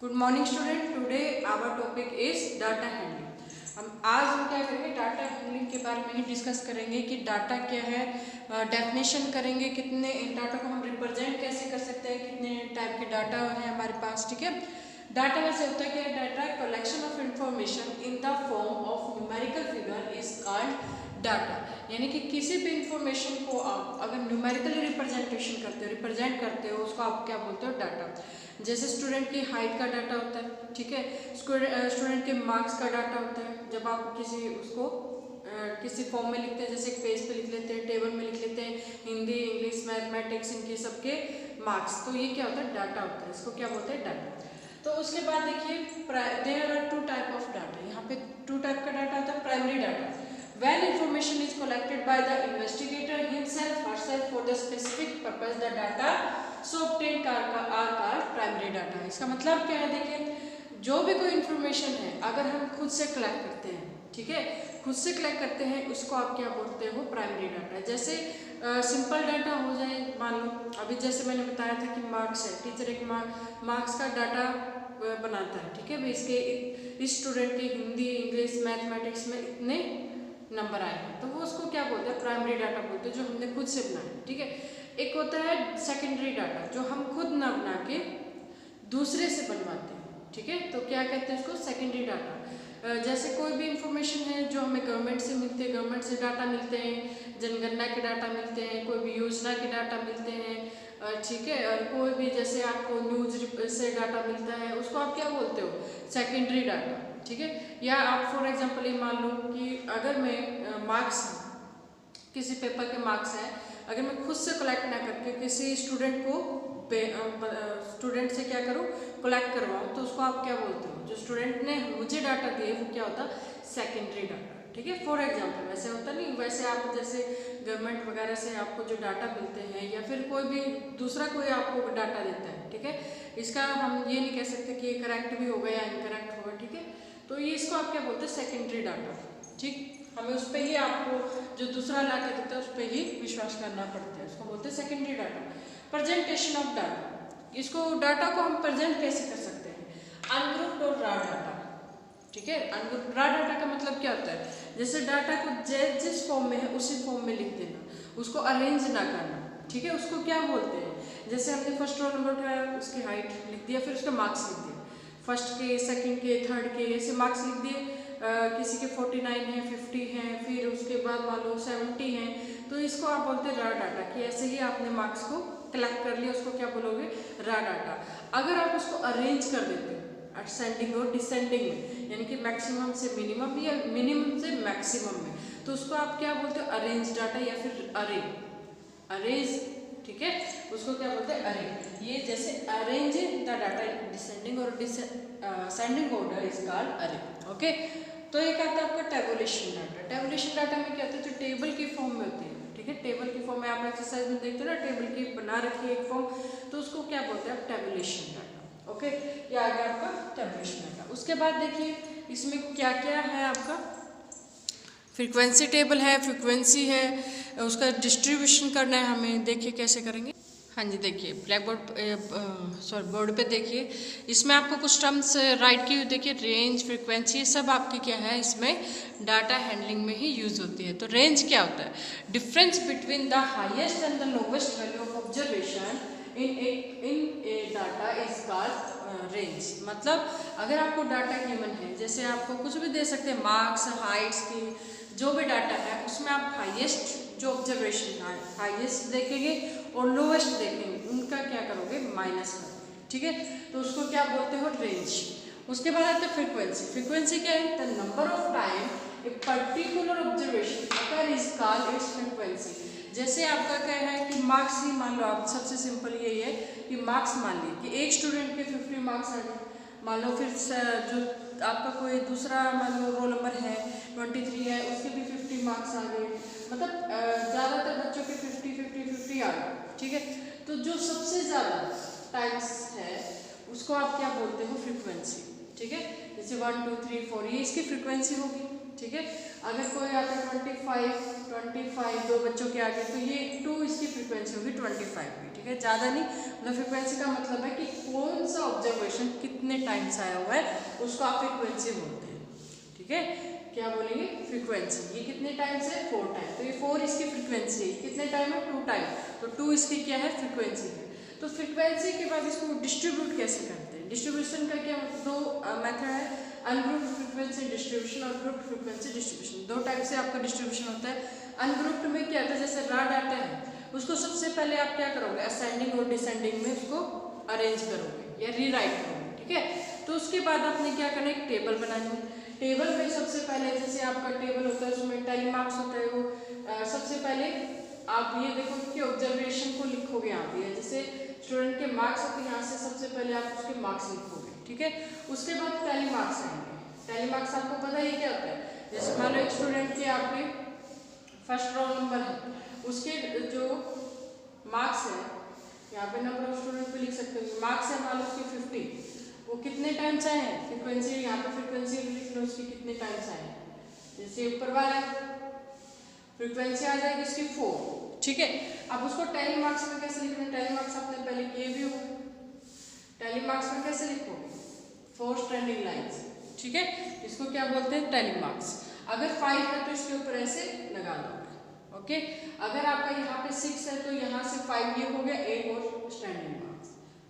Good morning student. Today our topic is data handling. हम क्या करेंगे, डाटा हैंडलिंग के बारे में ही डिस्कस करेंगे कि डाटा क्या है, डेफिनेशन करेंगे, कितने डाटा को हम रिप्रेजेंट कैसे कर सकते हैं, कितने टाइप के डाटा है हमारे पास। ठीक है, डाटा वैसे होता है कि data collection of information in the form of numerical figure is called data. यानी कि किसी भी इंफॉर्मेशन को आप अगर न्यूमेरिकली रिप्रेजेंट करते हो उसको आप क्या बोलते हो, डाटा। जैसे स्टूडेंट की हाइट का डाटा होता है, ठीक है, स्टूडेंट के मार्क्स का डाटा होता है। जब आप किसी फॉर्म में लिखते हैं, जैसे एक पेज पे लिख लेते हैं, टेबल में लिख लेते हैं, हिंदी, इंग्लिश, मैथमेटिक्स, इनके सबके मार्क्स, तो ये क्या होता है, डाटा होता है। इसको क्या बोलते हैं, डाटा। तो उसके बाद देखिए, there are two type of data. यहाँ पे टू टाइप का डाटा होता है। Primary data, when information is collected by the investigator himself herself for the specific purpose, the data so obtained are called primary data। इसका मतलब क्या है, देखिए जो भी कोई इंफॉर्मेशन है अगर हम खुद से कलेक्ट करते हैं, ठीक है, खुद से कलेक्ट करते हैं, उसको आप क्या बोलते हो, प्राइमरी डाटा। जैसे सिंपल डाटा हो जाए, मान लो अभी जैसे मैंने बताया था कि मार्क्स है, टीचर एक मार्क्स का डाटा बनाता है, ठीक है भाई, इस स्टूडेंट के हिंदी, इंग्लिश, मैथमेटिक्स में इतने नंबर आए हैं, तो वो उसको क्या बोलते हैं, प्राइमरी डाटा बोलते हैं, जो हमने खुद से बनाया। ठीक है, एक होता है सेकेंडरी डाटा, जो हम खुद ना बना के दूसरे से बनवाते हैं। ठीक है, तो क्या कहते हैं उसको, सेकेंडरी डाटा। जैसे कोई भी इंफॉर्मेशन है जो हमें गवर्नमेंट से मिलते हैं, गवर्नमेंट से डाटा मिलते हैं, जनगणना के डाटा मिलते हैं, कोई भी योजना के डाटा मिलते हैं, ठीक है, और कोई भी जैसे आपको न्यूज से डाटा मिलता है, उसको आप क्या बोलते हो, सेकेंडरी डाटा। ठीक है, या आप फॉर एग्जांपल ये मान लो कि अगर मैं मार्क्स, किसी पेपर के मार्क्स हैं, अगर मैं खुद से कलेक्ट ना करके किसी स्टूडेंट से क्या करूँ, कलेक्ट करवाऊँ, तो उसको आप क्या बोलते हो, जो स्टूडेंट ने मुझे डाटा दिए वो क्या होता, सेकेंडरी डाटा। ठीक है, फॉर एग्जांपल वैसे होता नहीं, वैसे आप जैसे गवर्नमेंट वगैरह से आपको जो डाटा मिलते हैं, या फिर कोई भी दूसरा कोई आपको डाटा देता है, ठीक है, इसका हम ये नहीं कह सकते कि ये करेक्ट भी होगा या इनकरेक्ट होगा। ठीक है, तो ये इसको आप क्या बोलते हैं, सेकेंडरी डाटा। ठीक, हमें उस पर ही आपको जो दूसरा ला के देता है उस पर ही विश्वास करना पड़ता है, उसको बोलते हैं secondary data. Presentation of data, इसको डाटा को हम प्रेजेंट कैसे कर सकते हैं, अनग्रुप्ड और रॉ डाटा। ठीक है, अनग्रुप्ड रॉ डाटा का मतलब क्या होता है, जैसे डाटा को जिस फॉर्म में है उसी फॉर्म में लिख देना, उसको अरेंज ना करना। ठीक है, उसको क्या बोलते हैं, जैसे हमने फर्स्ट रोल नंबर उठाया, उसकी हाइट लिख दिया, फिर उसके मार्क्स लिख दिया, फर्स्ट के, सेकंड के, थर्ड के, ऐसे मार्क्स लिख दिए। किसी के 49 हैं, 50 हैं, फिर उसके बाद मान लो 70 हैं, तो इसको आप बोलते हैं रॉ डाटा, कि ऐसे ही आपने मार्क्स को कलेक्ट कर लिया, उसको क्या बोलोगे, रॉ डाटा। अगर आप उसको अरेंज कर देते हो असेंडिंग और डिसेंडिंग में, यानी कि मैक्सिमम से मिनिमम या मिनिमम से मैक्सिमम में, तो उसको आप क्या बोलते हो, अरेंज डाटा या फिर अरेंज। ठीक है, उसको क्या बोलते हैं, अरे। ये जैसे अरेंज द डाटा डिसेंडिंग और असेंडिंग ऑर्डर इज कॉल्ड अरे। ओके, तो एक आता है आपका टेबुलेशन डाटा। टेबुलेशन डाटा में क्या होता है, जो टेबल की फॉर्म में होती है। ठीक है, टेबल की फॉर्म में आप एक्सरसाइज में देखते हो ना, टेबल की बना रखी है एक फॉर्म, तो उसको क्या बोलते हैं, टेबुलेशन डाटा। ओके, ये आ गया आपका टेबुलेशन डाटा। उसके बाद देखिए इसमें क्या क्या है आपका, फ्रीक्वेंसी टेबल है, फ्रीक्वेंसी है, उसका डिस्ट्रीब्यूशन करना है हमें। देखिए कैसे करेंगे। हाँ जी, देखिए ब्लैक बोर्ड पे देखिए, इसमें आपको कुछ टर्म्स राइट की हुई देखिए, रेंज, फ्रीक्वेंसी, ये सब आपकी क्या है, इसमें डाटा हैंडलिंग में ही यूज होती है। तो रेंज क्या होता है, difference between the highest and the lowest value of observation in A data is called range. मतलब अगर आपको डाटा गिवन है, जैसे आपको कुछ भी दे सकते हैं, मार्क्स, हाइट्स की जो भी डाटा है, उसमें आप हाईएस्ट जो ऑब्जर्वेशन है हाईएस्ट देखेंगे और लोवेस्ट देखेंगे, उनका क्या करोगे, माइनस करोगे। ठीक है, तो उसको क्या बोलते हो, रेंज। उसके बाद आता है फ्रीक्वेंसी। फ्रीक्वेंसी क्या है, the number of time a particular observation अगर इज कॉल्ड इट्स फ्रीक्वेंसी। जैसे आपका क्या है कि मार्क्स ही मान लो, आप सबसे सिंपल यही है कि मार्क्स मान ली कि एक स्टूडेंट के 50 मार्क्स आ गए, मान लो फिर जो आपका कोई दूसरा मान लो रोल नंबर है 23 है, उसके भी 50 मार्क्स आ गए, मतलब ज़्यादातर बच्चों के 50 आ गए। ठीक है, तो जो सबसे ज़्यादा टाइम्स है उसको आप क्या बोलते हो, फ्रीक्वेंसी। ठीक है, जैसे 1 2 3 4 ये इसकी फ्रीक्वेंसी होगी। ठीक है, अगर कोई आता है 25 दो बच्चों के आगे, तो ये 2 इसकी फ्रीक्वेंसी होगी 25 की। ठीक है, ज़्यादा नहीं, मतलब फ्रीक्वेंसी का मतलब है कि कौन सा ऑब्जर्वेशन कितने कितने टाइम्स आया हुआ है उसको आप फ्रीक्वेंसी बोलते हैं। ठीक है, क्या बोलेंगे? फ्रीक्वेंसी। ये कितने टाइम्स है? 4 टाइम, तो ये 4 इसकी फ्रीक्वेंसी है। कितने टाइम है? 2 टाइम, तो 2 इसकी क्या है? फ्रीक्वेंसी है। तो फ्रीक्वेंसी के बाद इसको डिस्ट्रीब्यूट कैसे करते हैं? डिस्ट्रीब्यूशन का क्या दो मेथड है, अनग्रुप्ड फ्रीक्वेंसी डिस्ट्रीब्यूशन और ग्रुप्ड फ्रीक्वेंसी डिस्ट्रीब्यूशन। दो टाइप से आपका डिस्ट्रीब्यूशन होता है। अनग्रुप्ड में क्या होता है, जैसे रॉ डाटा है उसको सबसे पहले आप क्या करोगे, असेंडिंग और डिसेंडिंग में उसको अरेंज करोगे या रीराइट करोगे। ठीक है, तो उसके बाद आपने क्या करना है, एक टेबल बनानी है। टेबल में सबसे पहले जैसे आपका टेबल होता है उसमें टेली मार्क्स होता है, वो सबसे पहले आप ये देखो कि ऑब्जर्वेशन को लिखोगे यहाँ पे, जैसे स्टूडेंट के मार्क्स होते हैं यहाँ से सबसे पहले आप उसके मार्क्स लिखोगे। ठीक है, उसके बाद टेली मार्क्स आएंगे। टेली मार्क्स आपको पता ही क्या होता है, जैसे मान लो एक स्टूडेंट के आपके फर्स्ट रोल नंबर है, उसके जो मार्क्स है यहाँ पे नंबर ऑफ स्टूडेंट पे लिख सकते हो, मार्क्स है मान लो उसके 50, वो कितने टाइम्स आए हैं, फ्रीक्वेंसी यहाँ पे फ्रीक्वेंसी लिख लो उसकी कितने टाइम्स आए हैं। जैसे ऊपर वाला फ्रीक्वेंसी आ जाएगी इसकी 4। ठीक है, अब उसको टेली मार्क्स में कैसे लिखना है, टेली मार्क्स आपने पहले किए भी हो, टेली मार्क्स में कैसे लिखोगे, 4 स्टैंडिंग लाइंस। ठीक है, इसको क्या बोलते हैं, टेली मार्क्स। अगर 5 है तो इसके ऊपर ऐसे लगा दो। ओके, अगर आपका यहाँ पे 6 है तो यहाँ से 5 ये हो गया, एक और स्टैंडिंग मार्क्स,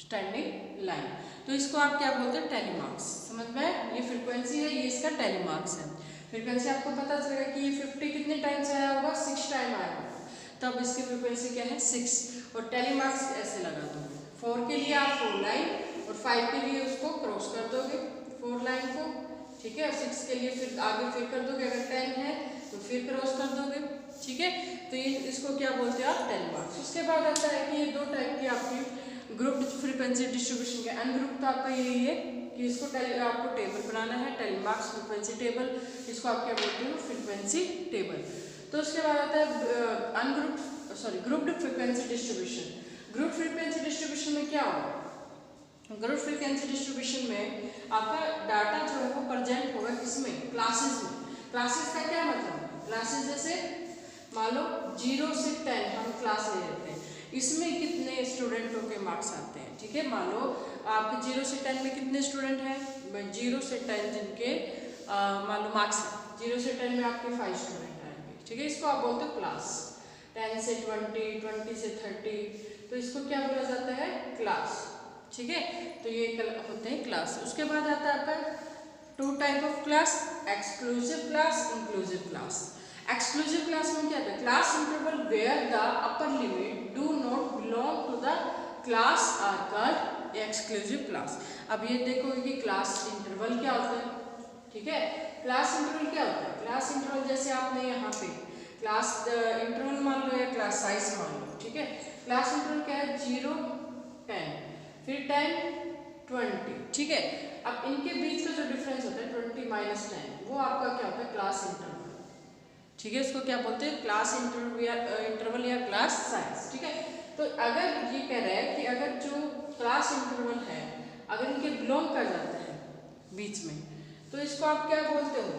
स्टैंडिंग लाइन, तो इसको आप क्या बोलते हैं, टेली मार्क्स। समझ में? ये फ्रीक्वेंसी है, ये इसका टेली मार्क्स है। फ्रीक्वेंसी आपको पता चलेगा कि ये 50 कितने टाइम्स आया होगा, 6 टाइम आया होगा, तब इसकी फ्रीक्वेंसी क्या है, 6। और टेली मार्क्स ऐसे लगा दोगे, 4 के लिए आप 4 लाइन और 5 के लिए उसको क्रॉस कर दोगे 4 लाइन को। ठीक है, और 6 के लिए फिर आगे फिर कर दोगे, अगर 10 है तो फिर क्रॉस कर दोगे। ठीक है, तो ये इसको क्या बोलते हैं आप, टेली मार्क्स। उसके बाद आता है कि ये दो टाइप की आपकी ग्रुप फ्रीक्वेंसी डिस्ट्रीब्यूशन के। अनग्रुप तो आपका यही है कि इसको आपको टेबल बनाना है, टेली मार्क्स फ्रीक्वेंसी टेबल, इसको आप क्या बोलते हो, फ्रीक्वेंसी टेबल। तो उसके बाद आता है grouped frequency distribution. Group frequency distribution में क्या होगा, ग्रुप फ्रीक्वेंसी डिस्ट्रीब्यूशन में आपका डाटा जो है वो प्रेजेंट होगा किसमें, क्लासेस में। क्लासेस का क्या मतलब, क्लासेस जैसे मान लो 0 से 10 हम क्लास ले लेते हैं, इसमें कितने स्टूडेंटों के मार्क्स आते हैं। ठीक है, मान लो आपके 0 से 10 में कितने स्टूडेंट हैं, 0 से 10 जिनके मान लो मार्क्स है, 0 से 10 में आपके 5 स्टूडेंट आएंगे। ठीक है, इसको आप बोलते हो क्लास। 10 से 20, 20 से 30, तो इसको क्या बोला जाता है, क्लास। ठीक है, तो ये होते हैं क्लास। उसके बाद आता है आपका 2 type of class, exclusive class, inclusive class. Exclusive class में क्या था, class interval where the upper limit do not belong to the class are called exclusive class. अब ये देखो कि क्लास इंटरवल क्या होता है। ठीक है, क्लास इंटरवल क्या होता है, क्लास इंटरवल जैसे आपने यहाँ पे क्लास इंटरवल मान लो या क्लास साइज मान लो। ठीक है, क्लास इंटरवल क्या है, 0, 10, फिर 10, 20। ठीक है, अब इनके बीच का जो डिफरेंस होता है 20 - 10, वो आपका क्या होता है, क्लास इंटरवल। ठीक है, इसको क्या बोलते हैं, क्लास इंटरवल या क्लास साइज। ठीक है, तो अगर ये कह रहा है कि अगर जो क्लास इंटरवल है अगर इनके बिलोंग कर जाता है बीच में, तो इसको आप क्या बोलते हो,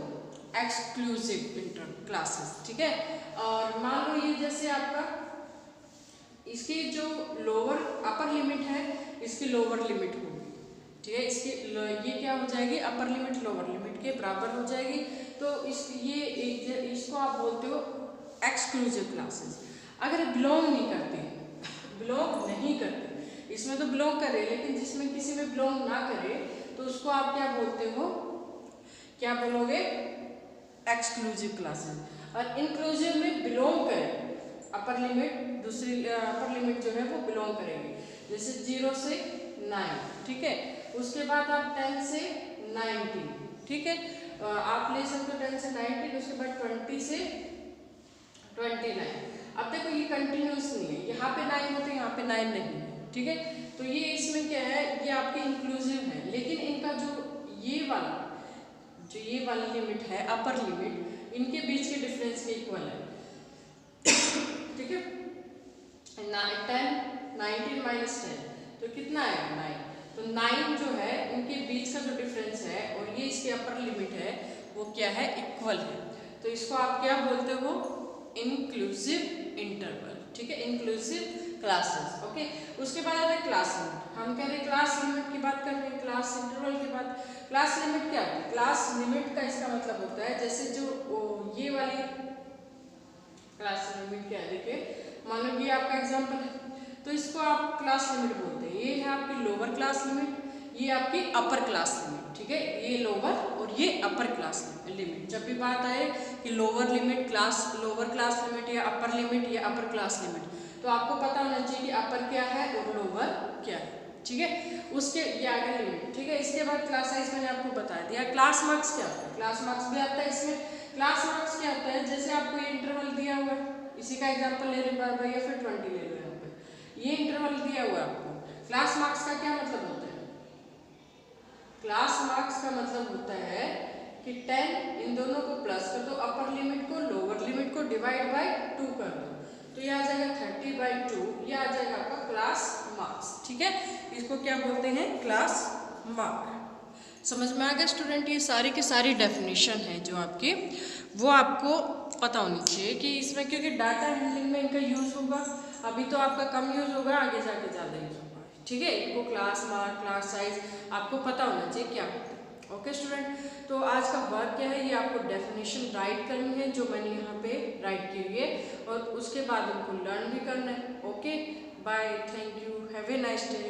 एक्सक्लूसिव इंटर क्लासेस। ठीक है, और मान लो ये जैसे आपका इसकी जो लोअर अपर लिमिट है इसकी लोअर लिमिट होगी। ठीक है, इसकी ये क्या हो जाएगी, अपर लिमिट लोअर लिमिट के बराबर हो जाएगी, तो इसको आप बोलते हो एक्सक्लूसिव क्लासेस। अगर बिलोंग नहीं करते, बिलोंग नहीं करते, इसमें तो बिलोंग करे लेकिन जिसमें किसी में बिलोंग ना करे तो उसको आप क्या बोलते हो, क्या बोलोगे, एक्सक्लूसिव क्लासेस। और इंक्लूसिव में बिलोंग करे, अपर लिमिट दूसरी अपर लिमिट जो है वो बिलोंग करेगी, जैसे 0 से 9। ठीक है, उसके बाद आप 10 से 19। ठीक है, आप ले सकते हो 10 से 19, उसके बाद 20 से 29। अब देखो ये कंटिन्यूस नहीं है, यहाँ पे 9 होते हैं, यहाँ पे 9 नहीं है। ठीक है, तो ये इसमें क्या है, ये आपके इंक्लूसिव है, लेकिन इनका जो ये वाला लिमिट है, अपर लिमिट, इनके बीच के डिफरेंस के इक्वल है। ठीक है, 10, 19 - 10 तो कितना आएगा, 9। तो 9 जो है उनके बीच का जो डिफरेंस है और ये इसके अपर लिमिट है वो क्या है, इक्वल है, तो इसको आप क्या बोलते हो, इंक्लूसिव इंटरवल। ठीक है, इंक्लूसिव क्लासेस। ओके, उसके बाद आता है क्लास लिमिट। हम कह रहे हैं क्लास लिमिट की बात कर रहे हैं, क्लास इंटरवल क्लास लिमिट क्या होती है? क्लास लिमिट का इसका मतलब होता है जैसे जो ये वाली क्लास लिमिट क्या है, देखिए मान लो ये आपका एग्जांपल है, तो इसको आप क्लास लिमिट बोलते हैं। ये है आपकी लोअर क्लास लिमिट, ये आपकी अपर क्लास लिमिट, ठीक है, ये लोअर और ये अपर क्लास लिमिट। जब भी बात आए कि lower limit lower class limit या अपर लिमिट या अपर क्लास लिमिट, तो आपको पता होना चाहिए कि अपर क्या है और लोअर क्या है, ठीक है। उसके ये आगे लिमिट, ठीक है। इसके बाद क्लास साइज मैंने आपको बता दिया। क्लास मार्क्स क्या होता है? क्लास मार्क्स भी आता है इसमें। क्लास मार्क्स क्या होता है? जैसे आपको ये इंटरवल दिया हुआ है, इसी का एग्जांपल ले लें बार बार, या फिर 20 ले लो। यहाँ पे ये इंटरवल दिया हुआ है आपको। क्लास मार्क्स का क्या मतलब होता है? क्लास मार्क्स का मतलब होता है कि 10 इन दोनों को प्लस कर दो, अपर लिमिट को लोअर लिमिट को डिवाइड बाय 2 कर दो, तो ये आ जाएगा 30/2, ये आ जाएगा आपका क्लास मार्क्स, ठीक है। इसको क्या बोलते हैं? Class mark. समझ में आ गया स्टूडेंट? ये सारी की सारी डेफिनेशन है जो आपकी, वो आपको पता होनी चाहिए कि इसमें, क्योंकि डाटा हैंडलिंग में इनका यूज़ होगा। अभी तो आपका कम यूज़ होगा, आगे जाके ज़्यादा यूज़ होगा, ठीक है। इनको क्लास मार्क, क्लास साइज आपको पता होना चाहिए क्या होता है। ओके स्टूडेंट, तो आज का वर्क क्या है, ये आपको डेफिनेशन राइट करनी है जो मैंने यहाँ पे राइट की हुई है, और उसके बाद उनको लर्न भी करना है। Okay, bye, thank you, have a nice day.